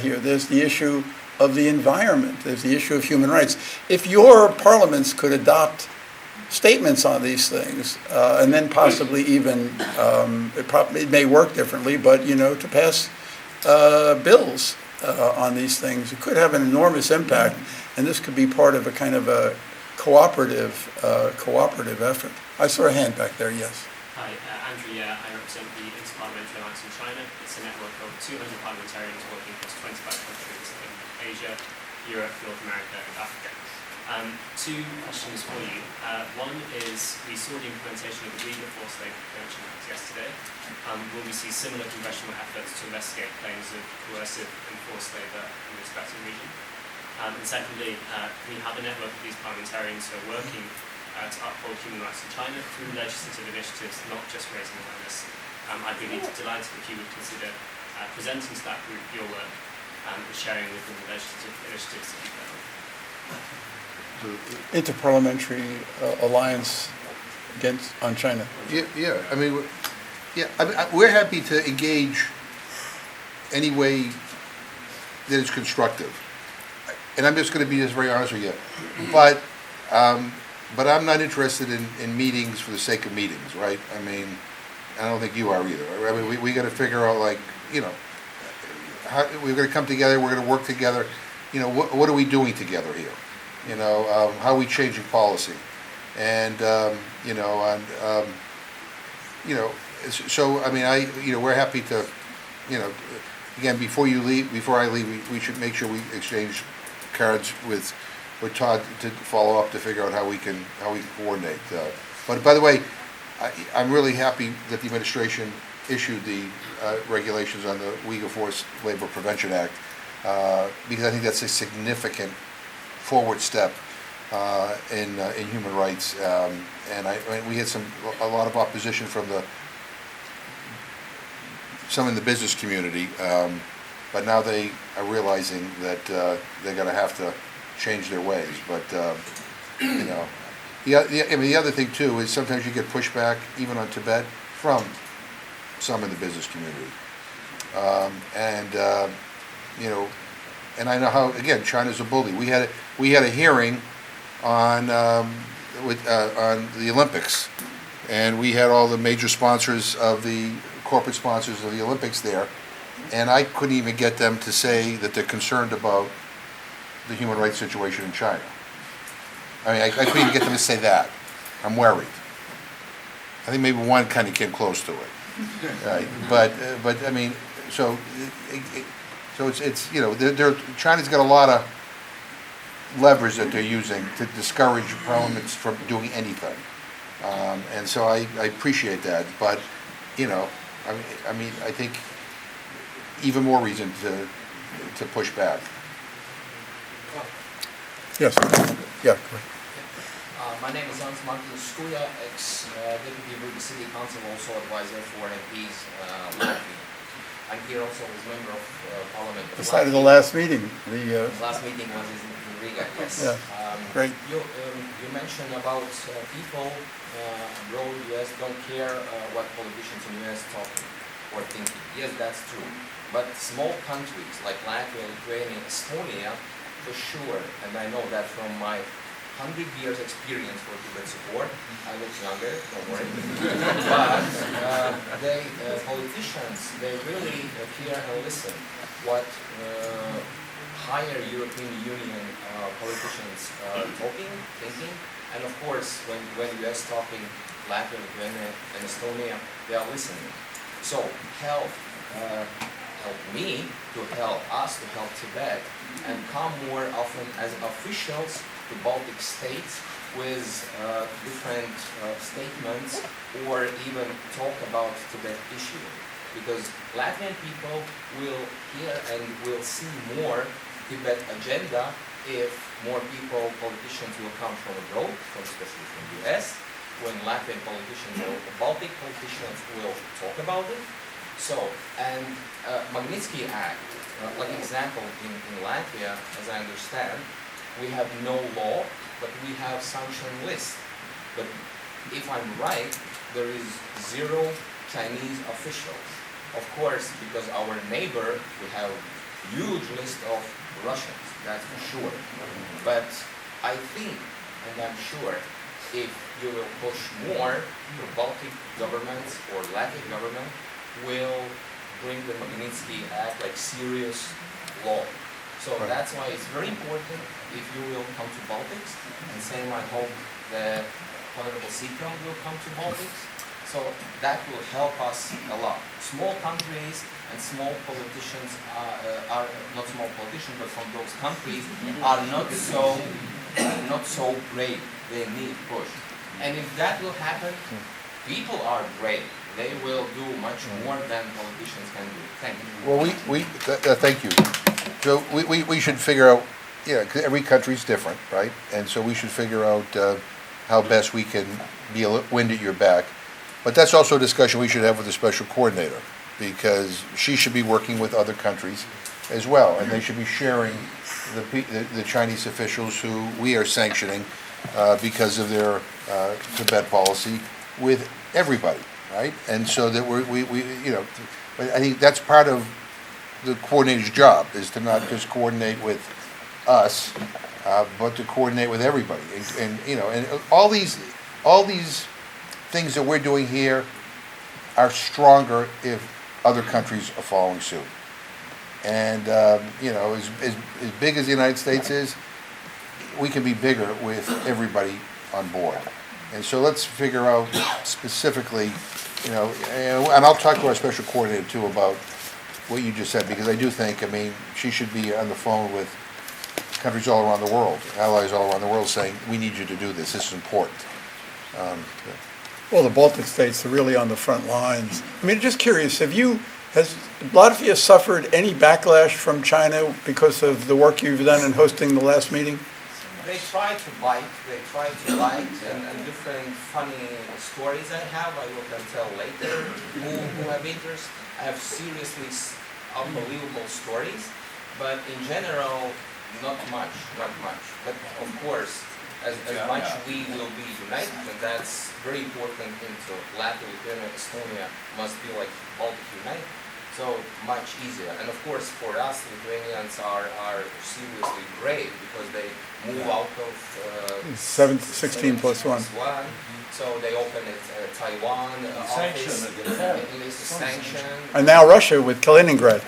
here. There's the issue of the environment. There's the issue of human rights. If your parliaments could adopt statements on these things, and then possibly even, it may work differently, but, you know, to pass bills on these things, it could have an enormous impact, and this could be part of a kind of a cooperative effort. I saw a hand back there, yes. Hi, Andrew, I represent the Interparliamentary Alliance in China. It's a network of 200 parliamentarians working across 25 countries in Asia, Europe, North America, and Africa. Two questions for you. One is, we saw the implementation of the Uyghur Forced Labor Prevention Act yesterday. Will we see similar congressional efforts to investigate claims of coercive and forced labor in the respective region? And secondly, we have a network of these parliamentarians who are working to uphold human rights in China through legislative initiatives, not just raising awareness. I'd be delighted if you would consider presenting to that group your work and sharing with them the legislative initiatives that you've done. Interparliamentary Alliance on China. Yeah. I mean, we're happy to engage any way that is constructive. And I'm just going to be very honest with you. But But I'm not interested in meetings for the sake of meetings, right? I mean, I don't think you are either. I mean, we gotta figure out, like, how, we're gonna come together, we're gonna work together. What are we doing together here? How are we changing policy? And, so, I mean, we're happy to, again, before I leave, we should make sure we exchange cards with Todd to follow up to figure out how we can coordinate. But by the way, I'm really happy that the administration issued the regulations on the Uyghur Forced Labor Prevention Act, because I think that's a significant forward step in human rights. And we had a lot of opposition from some in the business community, but now they are realizing that they're going to have to change their ways. But the other thing too is sometimes you get pushback even on Tibet from some in the business community, and I know how, again, China's a bully. We had a hearing on the Olympics, and we had all the major sponsors of the corporate sponsors of the Olympics there, and I couldn't even get them to say that they're concerned about the human rights situation in China. I mean, I couldn't even get them to say that. I'm worried. I think maybe one kind of came close to it, right? But I mean, so it's China's got a lot of levers that they're using to discourage parliaments from doing anything, and so I appreciate that. But I mean, I think even more reason to push back. Yes. Yeah. Go ahead. My name is Hans Martin Skuja, ex-deputy WPCT council, also advisor for MPs Latvia. I'm here also as member of Parliament. Decided the last meeting. Last meeting was in Riga, yes. Yeah. Great. You mentioned about people abroad, US, don't care what politicians in US talking or thinking. Yes, that's true. But small countries like Latvia, Lithuania, Estonia, for sure, and I know that from my 100 years experience for Tibet support. I look younger, don't worry. But politicians, they really hear and listen what higher European Union politicians are talking, thinking, and of course, when US talking, Latvia, Lithuania, and Estonia, they are listening. So help me to help us to help Tibet and come more often as officials to Baltic states with different statements or even talk about Tibet issue. Because Latvian people will hear and will see more Tibet agenda if more people, politicians will come from abroad, especially from the US, when Latvian politicians or Baltic politicians will talk about it. So, and Magnitsky Act, like example in Latvia, as I understand, we have no law, but we have sanction list. But if I'm right, there is 0 Chinese officials. Of course, because our neighbor, we have huge list of Russians, that's for sure. But I think, and I'm sure, if you will push more, the Baltic governments or Latvian government will bring the Magnitsky Act like serious law. So that's why it's very important if you will come to Baltics, and same I hope the Honorable Sikon will come to Baltics. So that will help us a lot. Small countries and small politicians are not small politicians, but from those countries are not so brave. They need push. And if that will happen, people are brave. They will do much more than politicians can do. Thank you. Well, thank you. So we should figure out, 'cause every country's different, right? And so we should figure out how best we can be a wind at your back. But that's also a discussion we should have with the special coordinator, because she should be working with other countries as well, and they should be sharing the Chinese officials who we are sanctioning because of their Tibet policy with everybody, right? And so that but I think that's part of the coordinator's job, is to not just coordinate with us, but to coordinate with everybody. And you know, and all these things that we're doing here are stronger if other countries are following suit. And, you know, as big as the United States is, we can be bigger with everybody on board. And so let's figure out specifically, you know, and I'll talk to our special coordinator too about what you just said, because I do think, I mean, she should be on the phone with countries all around the world, allies all around the world, saying, we need you to do this, this is important. Well, the Baltic states are really on the front lines. I mean, just curious, has Latvia suffered any backlash from China because of the work you've done in hosting the last meeting? They try to bite, and different funny stories I have, I will can tell later, who have interest. I have seriously unbelievable stories, but in general, not much. But of course, as much we will be united, and that's very important into Latvia, Lithuania, Estonia must be like Baltic united. So much easier. And of course, for us, Lithuanians are seriously brave because they move out of 16 plus 1. So they open it Taiwan office, sanction. And now Russia with Kaliningrad.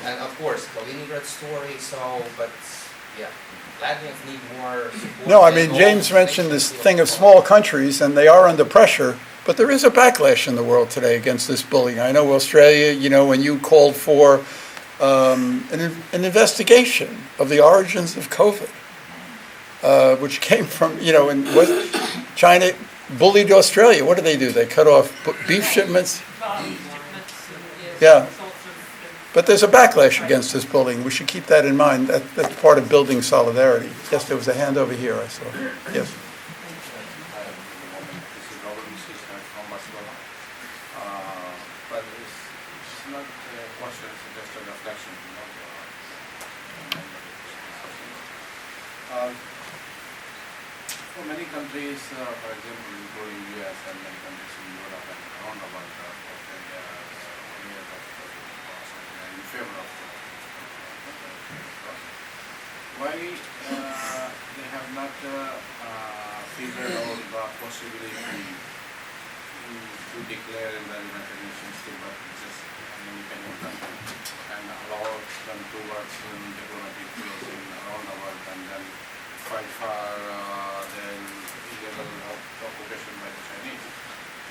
And of course, Kaliningrad story. So, but yeah, Latvians need more support. No, I mean, James mentioned this thing of small countries, and they are under pressure. But there is a backlash in the world today against this bullying. I know Australia, you know, when you called for an investigation of the origins of COVID, which came from, you know, and China bullied Australia. What do? They cut off beef shipments. Yeah. But there's a backlash against this bullying. We should keep that in mind. That's part of building solidarity. Yes, there was a hand over here, I saw. Yes. But it's not a question, it's just a reflection, for many countries, for example, including US and many countries in Europe and around the world, Australia, in favor of why they have not figured out the possibility to declare in the United Nations Tibet just an independent country and allow them to work in diplomatic relations around the world and then fight for their illegal occupation by the Chinese.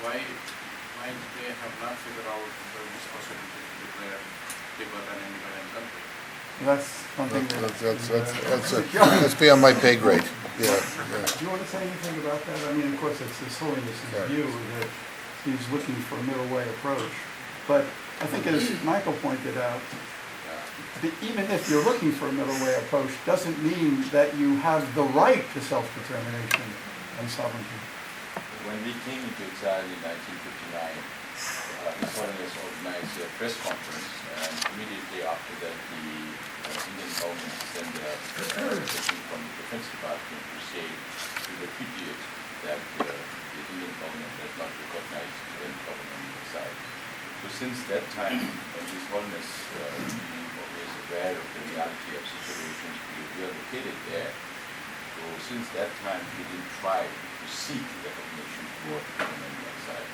Why they have not figured out this possibility to declare Tibet an independent country? That's something That's beyond my pay grade. Yeah. Do you want to say anything about that? I mean, of course, it's His Holiness's view that he's looking for a middle way approach. But I think, as Michael pointed out, even if you're looking for a middle way approach, doesn't mean that you have the right to self-determination and sovereignty. When we came into exile in 1959, His Holiness organized a press conference, and immediately after that, the Indian government sent a person from the Defense Department to say to repudiate that the Indian government does not recognize the Tibetan government in exile. So since that time, when His Holiness being always aware of the reality of situations, we are located there. So since that time, we didn't try to seek recognition for the government in exile.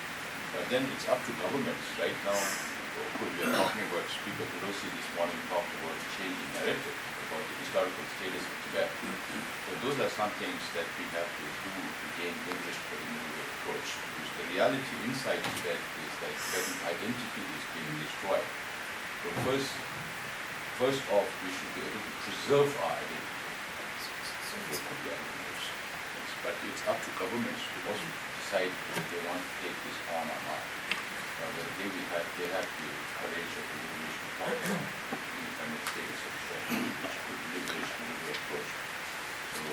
But then it's up to governments. Right now, of course, we are talking about Speaker Pelosi this morning talked about changing narrative about the historical status of Tibet. So those are some things that we have to do to gain interest for the new approach. Because the reality inside Tibet is that Tibetan identity is being destroyed. So first off, we should be able to preserve our identity. But it's up to governments to also decide whether they want to take this on or not. Whether they have the courage of the liberation of independent states of which could liberation will be approached. So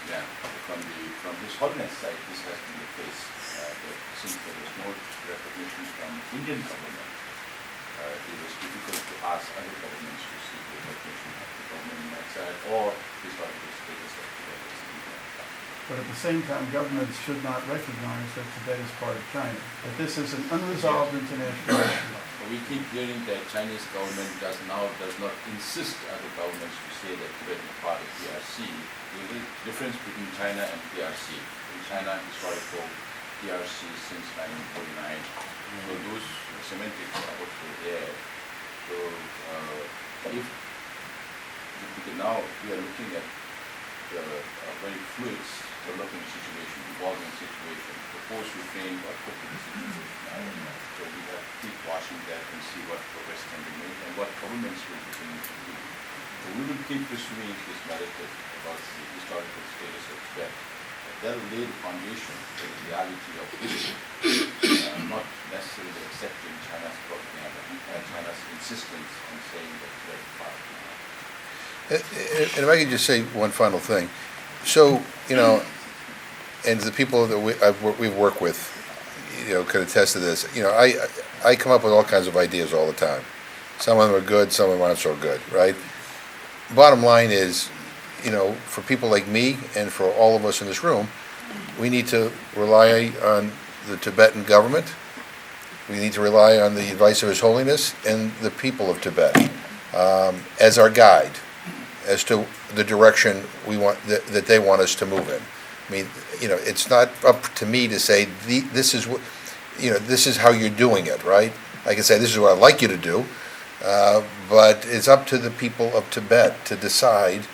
yeah, from His Holiness side, this has been the case. That since there was no recognition from Indian government, it was difficult to ask other governments to seek recognition of the government in exile or historical status of Tibet as Indian. But at the same time, governments should not recognize that Tibet is part of China, that this is an unresolved international issue. we keep hearing that Chinese government does not insist other governments to say that Tibet is part of PRC. There is a difference between China and PRC. In China, historical PRC since 1949. So those semantics are also there. So if now we are looking at a very fluid developing situation, evolving situation, proposed refrain, what could be the situation now? So we have to keep watching that and see what progress can be made and what governments will be doing to do. So we will keep pursuing this narrative about the historical status of Tibet. That will lay the foundation for the reality of history, not necessarily accepting China's propaganda and China's insistence on saying that Tibet is part of China. And if I could just say one final thing. So, and the people that we've worked with, can attest to this. I come up with all kinds of ideas all the time. Some of them are good, some of them aren't so good, right? Bottom line is, for people like me and for all of us in this room, we need to rely on the Tibetan government. We need to rely on the advice of His Holiness and the people of Tibet as our guide as to the direction we want that they want us to move in. I mean, it's not up to me to say this is what, this is how you're doing it, right? I can say this is what I'd like you to do, but it's up to the people of Tibet to decide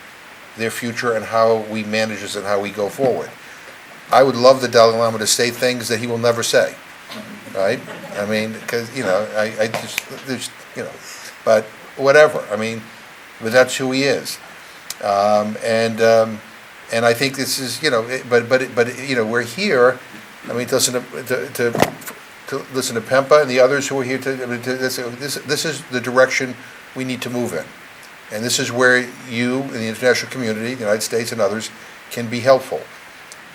their future and how we manage this and how we go forward. I would love the Dalai Lama to say things that he will never say, right? I mean, because I just but whatever. I mean, but that's who he is, and I think this is but we're here. I mean, to listen to Pempa and the others who are here this is the direction we need to move in, and this is where you and the international community, the United States and others, can be helpful.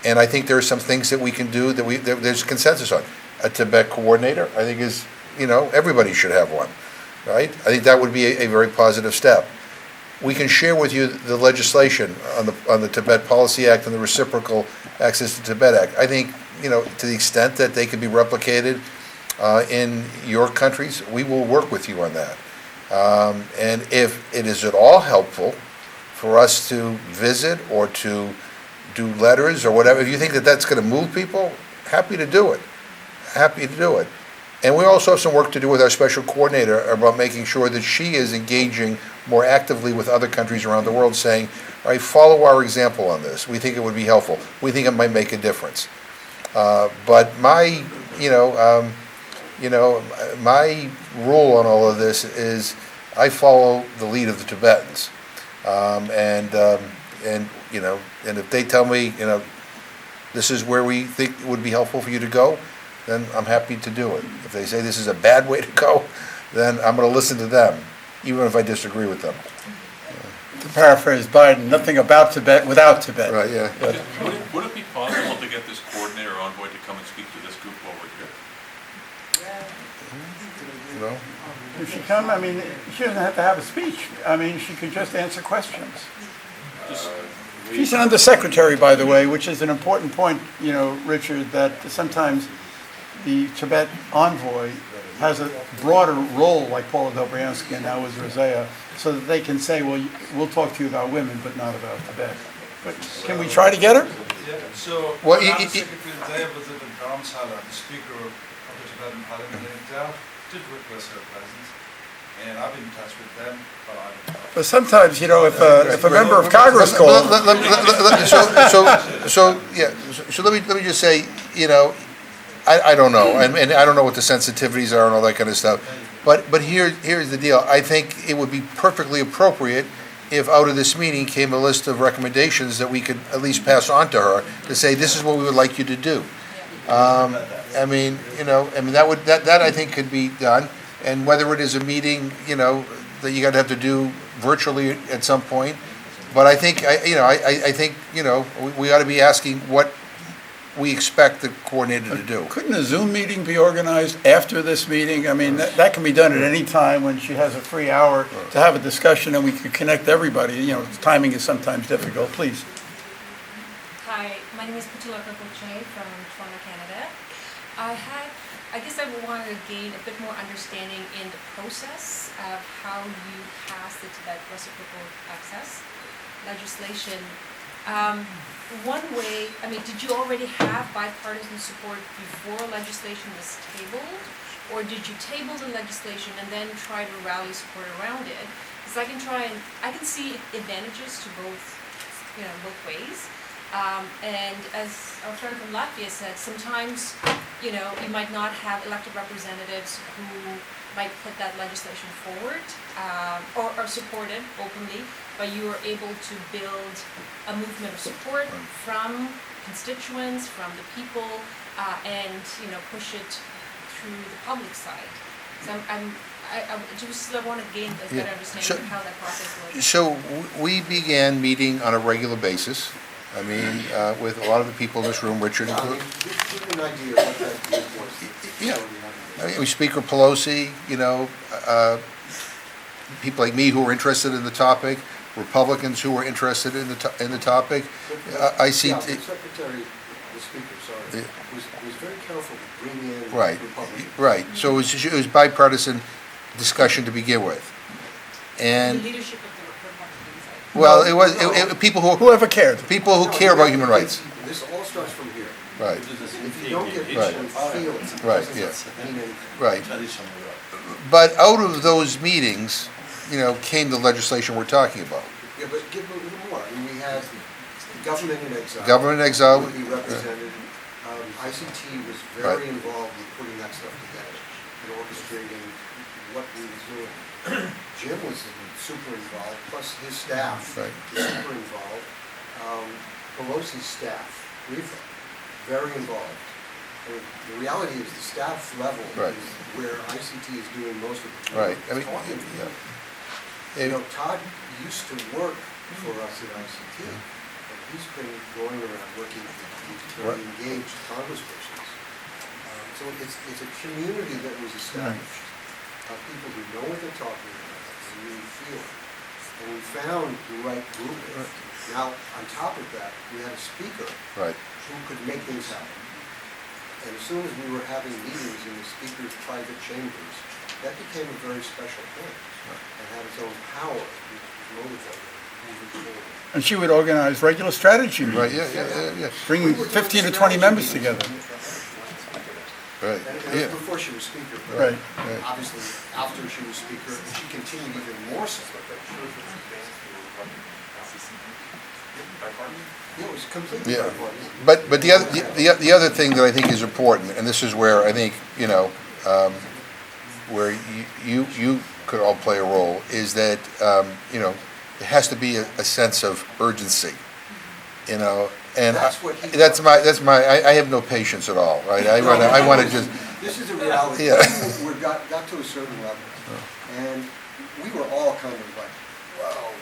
And I think there are some things that we can do that there's consensus on. A Tibet coordinator, I think, is everybody should have one, right? I think that would be a very positive step. We can share with you the legislation on the Tibet Policy Act and the Reciprocal Access to Tibet Act. I think to the extent that they can be replicated in your countries, we will work with you on that. And if it is at all helpful for us to visit or to do letters or whatever, if you think that that's going to move people, happy to do it. Happy to do it. And we also have some work to do with our special coordinator about making sure that she is engaging more actively with other countries around the world, saying, all right, follow our example on this. We think it would be helpful. We think it might make a difference. But my rule on all of this is I follow the lead of the Tibetans. And if they tell me, this is where we think it would be helpful for you to go, then I'm happy to do it. If they say this is a bad way to go, then I'm going to listen to them, even if I disagree with them. To paraphrase Biden, nothing about Tibet without Tibet. Right, yeah. Would it be possible to get this coordinator envoy to come and speak to this group while we're here? If she come, I mean, she doesn't have to have a speech. I mean, she could just answer questions. She's an undersecretary, by the way, which is an important point, Richard, that sometimes the Tibet envoy has a broader role, like Paula Dobriansky and now is Rosea, so that they can say, well, we'll talk to you about women, but not about Tibet. But can we try to get her? Yeah, so Secretary Rosea visited Dharamsala, the Speaker of the Tibetan Parliament, and did request her presence. And I've been in touch with them, but I don't know. But sometimes, if a member of Congress calls. So let me just say, I don't know, and I don't know what the sensitivities are and all that kind of stuff. But here's the deal. I think it would be perfectly appropriate if out of this meeting came a list of recommendations that we could at least pass on to her to say, this is what we would like you to do. That I think could be done. And whether it is a meeting, that you're going to have to do virtually at some point. But I think, we ought to be asking what we expect the coordinator to do. Couldn't a Zoom meeting be organized after this meeting? I mean, that can be done at any time when she has a free hour to have a discussion and we could connect everybody. Timing is sometimes difficult. Please. Hi, my name is Patula Kapoche from Toronto, Canada. I had I guess I would want to gain a bit more understanding in the process of how you pass the Tibet reciprocal access legislation. One way, I mean, did you already have bipartisan support before legislation was tabled? Or did you table the legislation and then try to rally support around it? Because I can see advantages to both, both ways. And as our friend from Latvia said, sometimes, you might not have elected representatives who might put that legislation forward or support it openly, but you are able to build a movement of support from constituents, from the people, and push it through the public side. So I want to gain a better understanding of how that process works. So we began meeting on a regular basis. I mean, with a lot of the people in this room, Richard included. Give me an idea what that group was. Yeah. I mean, Speaker Pelosi, people like me who were interested in the topic, Republicans who were interested in the topic. ICT. Yeah, the Secretary, the Speaker, sorry, was very careful to bring in Right, Republicans. right. So it was bipartisan discussion to begin with. The And, leadership of the Republicans. well, people Whoever cared. who care about human rights. This all starts from here. Right, If you don't get Right. people to feel it, Right, it yeah. doesn't mean anything. right. But out of those meetings, came the legislation we're talking about. Yeah, but give a little more. I mean, we had government in exile. Government in exile. Would be represented. ICT was Right. very involved with putting that stuff together and orchestrating what we was doing. Jim was super involved, plus his staff Right. was super involved. Pelosi's staff, very involved. I mean, the reality is the staff level Right. is where ICT is doing most of the Right. work. I mean, Talking. yeah. Todd used to work for us at ICT, and he's been going around working with these very engaged congresspersons. So it's a community that was established, people who know what they're talking about, and really feel it. And we found the right group. Now, on top of that, we had a speaker Right. who could make things happen. And as soon as we were having meetings in the speaker's private chambers, that became a very special thing and had its own power, which was motivating moving forward. And she would organize regular strategy Right, meetings, yeah. bringing 15 to 20 members together. Right, And it yeah. was before she was speaker, Right. but obviously after she was speaker, and she continued even more so. Yeah, it was completely Yeah. bipartisan. But the other thing that I think is important, and this is where I think, where you could all play a role, is that, there has to be a sense of urgency, and That's what he I have no patience at all, right? I want to just, This is a reality. Yeah. We got to a certain level, and we were all kind of like, whoa,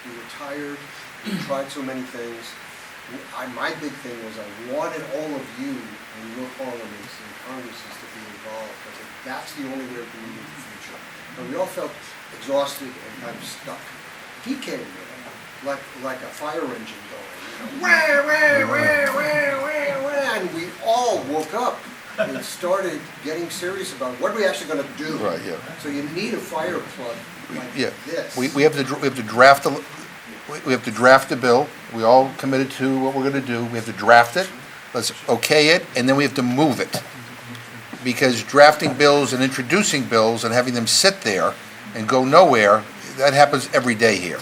we were tired, we tried so many things. My big thing was I wanted all of you in your parliaments and congresses to be involved. I said, that's the only way we can move in the future. And we all felt exhausted and kind of stuck. He came in like a fire engine going, and we all woke up and started getting serious about what are we actually going to do. right, yeah. So you need a fire plug like Yeah, this. we have to draft the bill. We all committed to what we're going to do. We have to draft it, let's okay it, and then we have to move it. Because drafting bills and introducing bills and having them sit there and go nowhere, that happens every day here.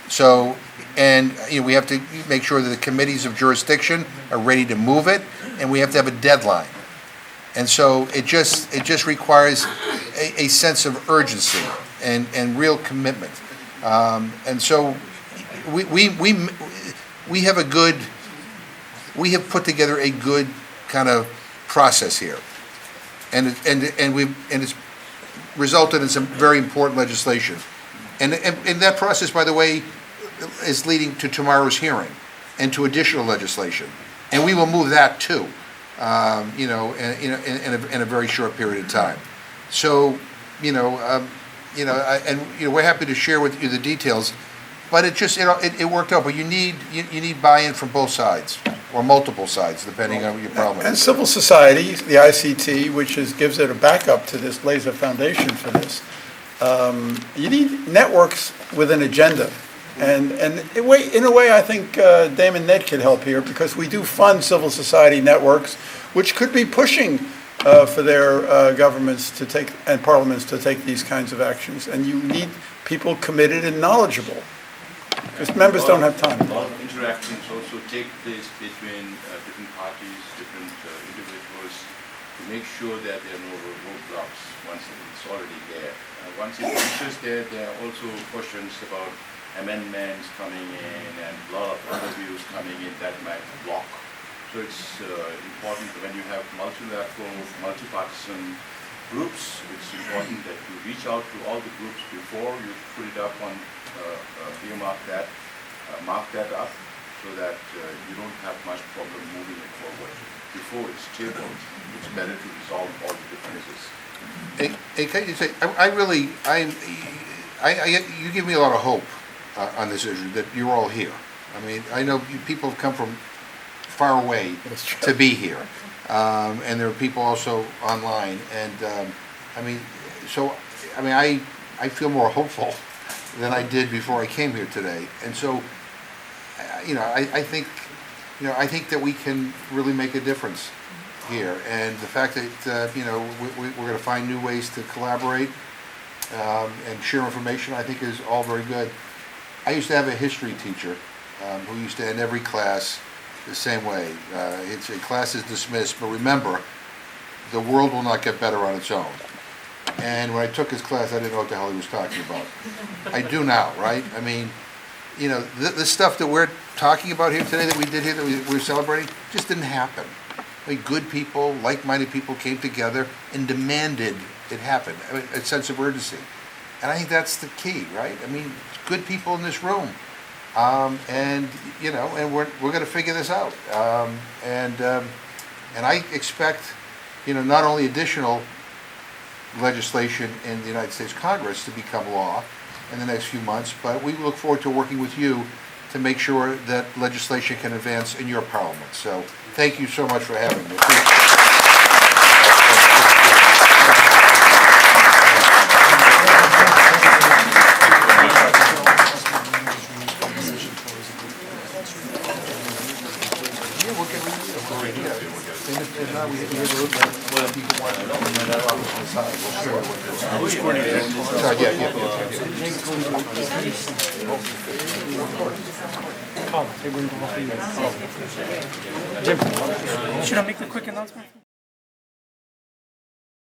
So, and we have to make sure that the committees of jurisdiction are ready to move it, and we have to have a deadline. And so it just requires a sense of urgency and real commitment. And so we have put together a good kind of process here. And it's resulted in some very important legislation. And that process, by the way, is leading to tomorrow's hearing and to additional legislation. And we will move that too, in a very short period of time. So, we're happy to share with you the details, but it worked out. But you need buy-in from both sides. or multiple sides, depending on what your problem And is. civil society, the ICT, which gives it a backup to this, lays a foundation for this. You need networks with an agenda. And in a way, I think Damon Ned could help here, because we do fund civil society networks, which could be pushing for their governments to take, and parliaments to take these kinds of actions. And you need people committed and knowledgeable, because members don't have time. A lot of interactions also take place between different parties, different individuals, to make sure that there are no roadblocks once it's already there. Once it reaches there, there are also questions about amendments coming in and a lot of other views coming in that might block. So it's important when you have multilateral, multi-partisan groups, it's important that you reach out to all the groups before you put it up on, earmark that, mark that up, so that you don't have much problem moving it forward. Before it's tabled, it's better to resolve all the differences. Hey, can you say, you give me a lot of hope on this issue, that you're all here. I mean, I know people have come from far away to be here. And there are people also online, and, I feel more hopeful than I did before I came here today. And so, I think that we can really make a difference here. And the fact that, we're going to find new ways to collaborate and share information, I think is all very good. I used to have a history teacher who used to end every class the same way. It's a class is dismissed, but remember, the world will not get better on its own. And when I took his class, I didn't know what the hell he was talking about. I do now, right? I mean, the stuff that we're talking about here today, that we did here, that we're celebrating, just didn't happen. Good people, like-minded people came together and demanded it happen. I mean, a sense of urgency. And I think that's the key, right? I mean, good people in this room. And we're going to figure this out. And I expect, not only additional legislation in the United States Congress to become law in the next few months, but we look forward to working with you to make sure that legislation can advance in your parliament. So thank you so much for having me. Should I make the quick announcement?